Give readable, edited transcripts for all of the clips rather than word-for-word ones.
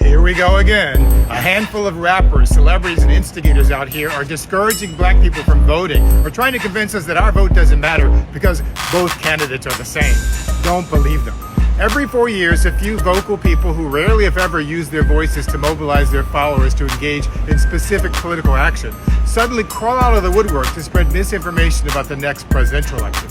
Here we go again. A handful of rappers, celebrities, and instigators out here are discouraging black people from voting or trying to convince us that our vote doesn't matter because both candidates are the same. Don't believe them. Every 4 years, a few vocal people who rarely if ever use their voices to mobilize their followers to engage in specific political action suddenly crawl out of the woodwork to spread misinformation about the next presidential election.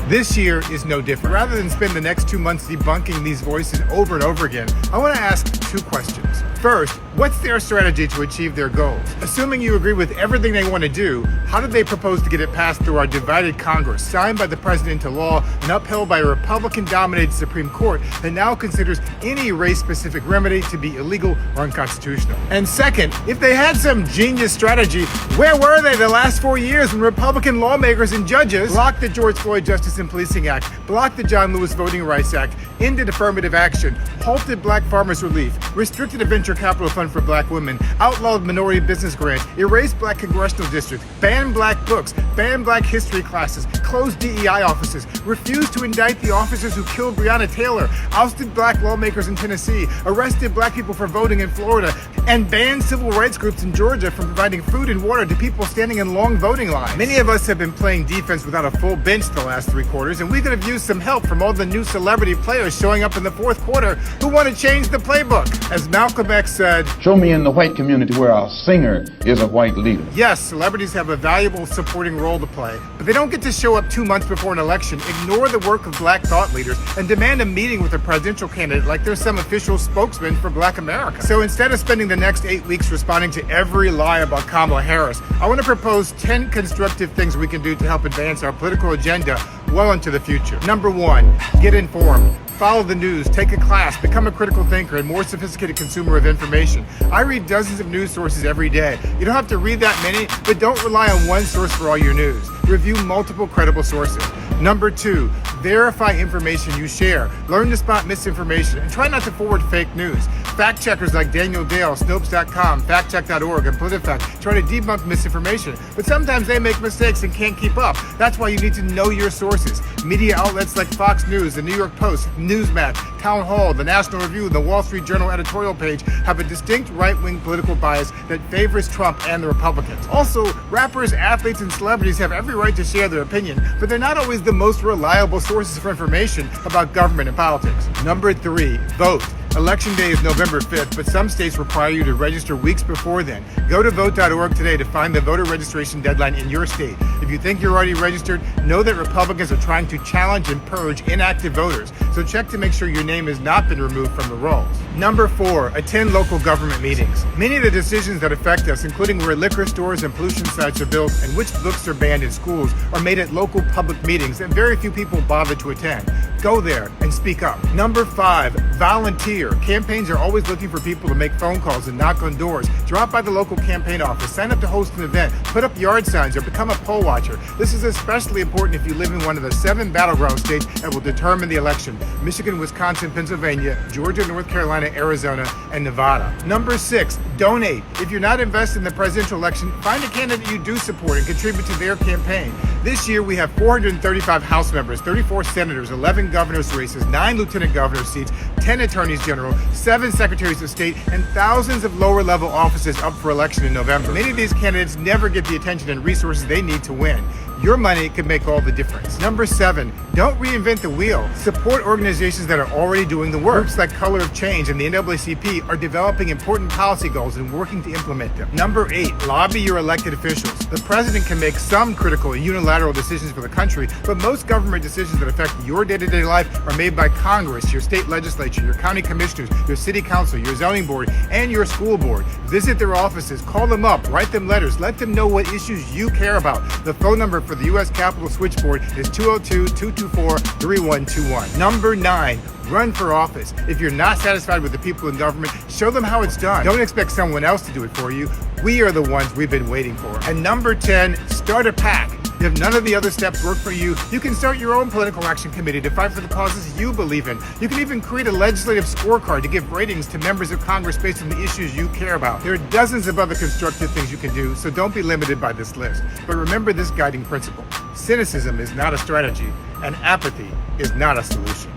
This year is no different. Rather than spend the next 2 months debunking these voices over and over again, I want to ask 2 questions. First, what's their strategy to achieve their goals? Assuming you agree with everything they want to do, how did they propose to get it passed through our divided Congress, signed by the president into law, and upheld by a Republican-dominated Supreme Court that now considers any race-specific remedy to be illegal or unconstitutional? And second, if they had some genius strategy, where were they the last 4 years when Republican lawmakers and judges blocked the George Floyd Justice and Policing Act, blocked the John Lewis Voting Rights Act, ended affirmative action, halted black farmers relief, restricted a venture capital fund for black women, outlawed minority business grants, erased black congressional districts, banned black books, banned black history classes, closed DEI offices, refused to indict the officers who killed Breonna Taylor, ousted black lawmakers in Tennessee, arrested black people for voting in Florida, and banned civil rights groups in Georgia from providing food and water to people standing in long voting lines. Many of us have been playing defense without a full bench the last 3 quarters, and we could have used some help from all the new celebrity players showing up in the 4th quarter who want to change the playbook. As Malcolm X said, "Show me in the white community where our singer is a white leader." yes, celebrities have a valuable supporting role to play, but they don't get to show up 2 months before an election, ignore the work of black thought leaders, and demand a meeting with a presidential candidate like they're some official spokesman for black America. So instead of spending the next 8 weeks responding to every lie about Kamala Harris, I want to propose 10 constructive things we can do to help advance our political agenda well into the future. Number 1, get informed. Follow the news, take a class, become a critical thinker and more sophisticated consumer of information. I read dozens of news sources every day. You don't have to read that many, but don't rely on one source for all your news. Review multiple credible sources. Number 2, verify information you share. Learn to spot misinformation and try not to forward fake news. Fact checkers like Daniel Dale, Snopes.com, FactCheck.org, and PolitiFact try to debunk misinformation, but sometimes they make mistakes and can't keep up. That's why you need to know your sources. Media outlets like Fox News, the New York Post, Newsmax, Town Hall, the National Review, and the Wall Street Journal editorial page have a distinct right-wing political bias that favors Trump and the Republicans. Also, rappers, athletes, and celebrities have every right to share their opinion, but they're not always the most reliable sources for information about government and politics. Number 3, vote. Election day is November 5th, but some states require you to register weeks before then. Go to vote.org today to find the voter registration deadline in your state. If you think you're already registered, know that Republicans are trying to challenge and purge inactive voters, so check to make sure your name has not been removed from the rolls. Number 4, attend local government meetings. Many of the decisions that affect us, including where liquor stores and pollution sites are built and which books are banned in schools, are made at local public meetings that very few people bother to attend. Go there and speak up. Number 5, volunteer. Campaigns are always looking for people to make phone calls and knock on doors. Drop by the local campaign office, sign up to host an event, put up yard signs, or become a poll watcher. This is especially important if you live in one of the 7 battleground states that will determine the election: Michigan, Wisconsin, Pennsylvania, Georgia, North Carolina, Arizona, and Nevada. Number 6, donate. If you're not invested in the presidential election, find a candidate you do support and contribute to their campaign. This year, we have 435 House members, 34 senators, 11 governor's races, 9 lieutenant governor seats, 10 attorneys general, 7 secretaries of state, and thousands of lower-level offices up for election in November. Many of these candidates never get the attention and resources they need to win. Your money can make all the difference. Number 7, don't reinvent the wheel. Support organizations that are already doing the work. Groups like Color of Change and the NAACP are developing important policy goals and working to implement them. Number 8, lobby your elected officials. The president can make some critical and unilateral decisions for the country, but most government decisions that affect your day-to-day life are made by Congress, your state legislature, your county commissioners, your city council, your zoning board, and your school board. Visit their offices, call them up, write them letters, let them know what issues you care about. The phone number for the U.S. Capitol switchboard is 202-224-3121. Number 9, run for office. If you're not satisfied with the people in government, show them how it's done. Don't expect someone else to do it for you. We are the ones we've been waiting for. And number 10, start a PAC. If none of the other steps work for you, you can start your own political action committee to fight for the causes you believe in. You can even create a legislative scorecard to give ratings to members of Congress based on the issues you care about. There are dozens of other constructive things you can do, so don't be limited by this list. But remember this guiding principle: cynicism is not a strategy, and apathy is not a solution.